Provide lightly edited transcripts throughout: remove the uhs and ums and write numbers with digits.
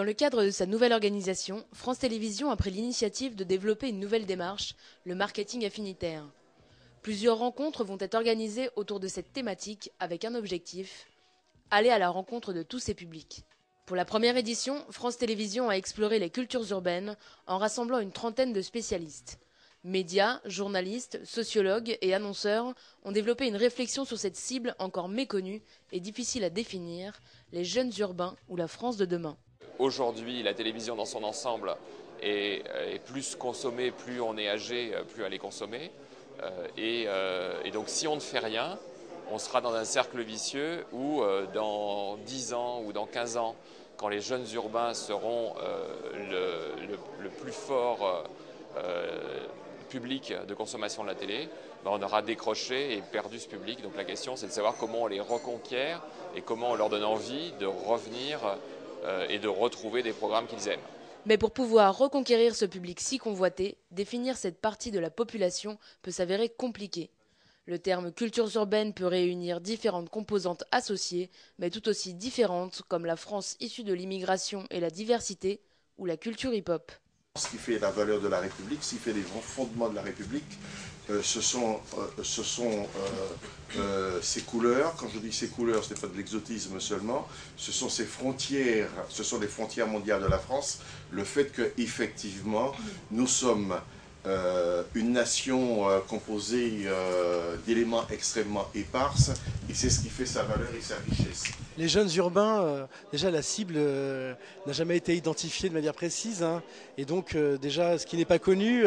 Dans le cadre de sa nouvelle organisation, France Télévisions a pris l'initiative de développer une nouvelle démarche, le marketing affinitaire. Plusieurs rencontres vont être organisées autour de cette thématique avec un objectif, aller à la rencontre de tous ces publics. Pour la première édition, France Télévisions a exploré les cultures urbaines en rassemblant une trentaine de spécialistes. Médias, journalistes, sociologues et annonceurs ont développé une réflexion sur cette cible encore méconnue et difficile à définir, les jeunes urbains ou la France de demain. Aujourd'hui, la télévision dans son ensemble est plus consommée, plus on est âgé, plus elle est consommée. Et donc si on ne fait rien, on sera dans un cercle vicieux où dans 10 ans ou dans 15 ans, quand les jeunes urbains seront le plus fort public de consommation de la télé, on aura décroché et perdu ce public. Donc la question, c'est de savoir comment on les reconquiert et comment on leur donne envie de revenir et de retrouver des programmes qu'ils aiment. Mais pour pouvoir reconquérir ce public si convoité, définir cette partie de la population peut s'avérer compliqué. Le terme cultures urbaines peut réunir différentes composantes associées, mais tout aussi différentes, comme la France issue de l'immigration et la diversité, ou la culture hip-hop. Ce qui fait la valeur de la République, ce qui fait les fondements de la République, ce sont ces couleurs. Quand je dis ces couleurs, ce n'est pas de l'exotisme seulement, ce sont ces frontières, ce sont les frontières mondiales de la France. Le fait qu'effectivement, nous sommes une nation composée d'éléments extrêmement éparses, et c'est ce qui fait sa valeur et sa richesse. Les jeunes urbains, déjà la cible n'a jamais été identifiée de manière précise, hein, et donc déjà ce qui n'est pas connu,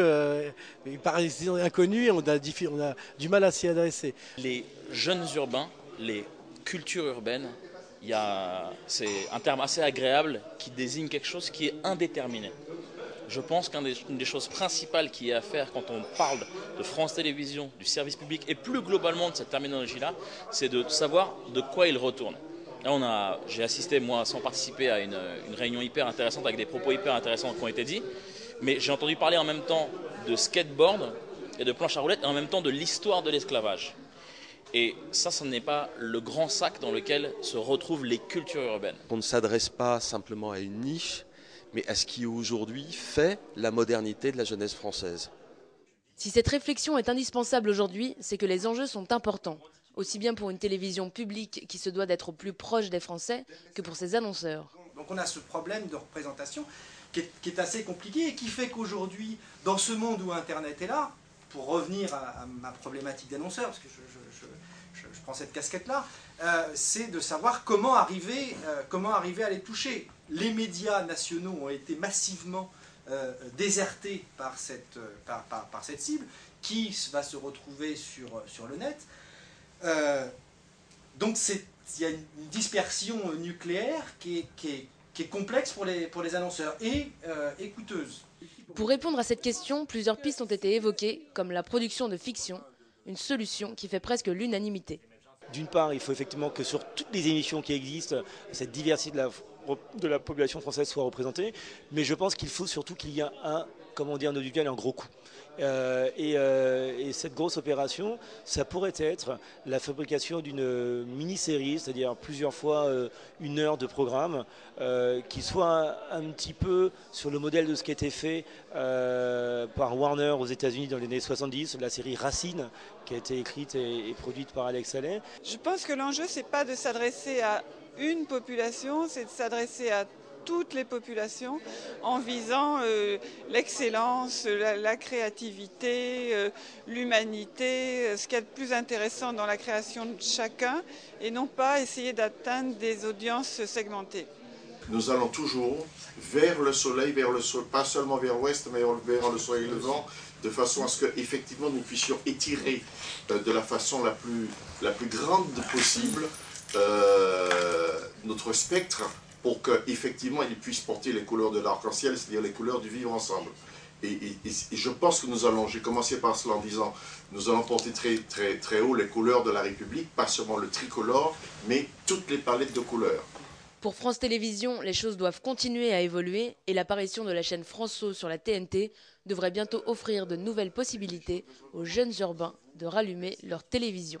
il paraît inconnu et on a du mal à s'y adresser. Les jeunes urbains, les cultures urbaines, c'est un terme assez agréable qui désigne quelque chose qui est indéterminé. Je pense qu'une des choses principales qui est à faire quand on parle de France Télévisions, du service public et plus globalement de cette terminologie-là, c'est de savoir de quoi il retourne. Là, j'ai assisté, moi, sans participer à une réunion hyper intéressante avec des propos hyper intéressants qui ont été dits, mais j'ai entendu parler en même temps de skateboard et de planche à roulettes et en même temps de l'histoire de l'esclavage. Et ça, ce n'est pas le grand sac dans lequel se retrouvent les cultures urbaines. On ne s'adresse pas simplement à une niche, mais à ce qui aujourd'hui fait la modernité de la jeunesse française. Si cette réflexion est indispensable aujourd'hui, c'est que les enjeux sont importants, aussi bien pour une télévision publique qui se doit d'être au plus proche des Français que pour ses annonceurs. Donc on a ce problème de représentation qui est assez compliqué et qui fait qu'aujourd'hui, dans ce monde où Internet est là, pour revenir à ma problématique d'annonceur, parce que je prends cette casquette-là, c'est de savoir comment arriver à les toucher. Les médias nationaux ont été massivement désertés par cette cible, qui va se retrouver sur le net. Donc il y a une dispersion nucléaire qui est complexe pour les annonceurs et coûteuse. Pour répondre à cette question, plusieurs pistes ont été évoquées, comme la production de fiction, une solution qui fait presque l'unanimité. D'une part, il faut effectivement que sur toutes les émissions qui existent, cette diversité de la population française soit représentée, mais je pense qu'il faut surtout qu'il y ait un audiovisuel et un gros coup. Et cette grosse opération, ça pourrait être la fabrication d'une mini-série, c'est-à-dire plusieurs fois 1 heure de programme, qui soit un petit peu sur le modèle de ce qui a été fait par Warner aux États-Unis dans les années 70, la série Racine, qui a été écrite et produite par Alex Haley. Je pense que l'enjeu, c'est pas de s'adresser à une population, c'est de s'adresser à toutes les populations en visant l'excellence, la créativité, l'humanité, ce qu'il y a de plus intéressant dans la création de chacun et non pas essayer d'atteindre des audiences segmentées. Nous allons toujours vers le soleil, pas seulement vers l'ouest, mais vers le soleil levant, de façon à ce qu'effectivement nous puissions étirer de la façon la plus grande possible notre spectre, pour qu'effectivement il puisse porter les couleurs de l'arc-en-ciel, c'est-à-dire les couleurs du vivre ensemble. Et je pense que j'ai commencé par cela en disant, nous allons porter très haut les couleurs de la République, pas seulement le tricolore, mais toutes les palettes de couleurs. Pour France Télévisions, les choses doivent continuer à évoluer et l'apparition de la chaîne France-O sur la TNT devrait bientôt offrir de nouvelles possibilités aux jeunes urbains de rallumer leur télévision.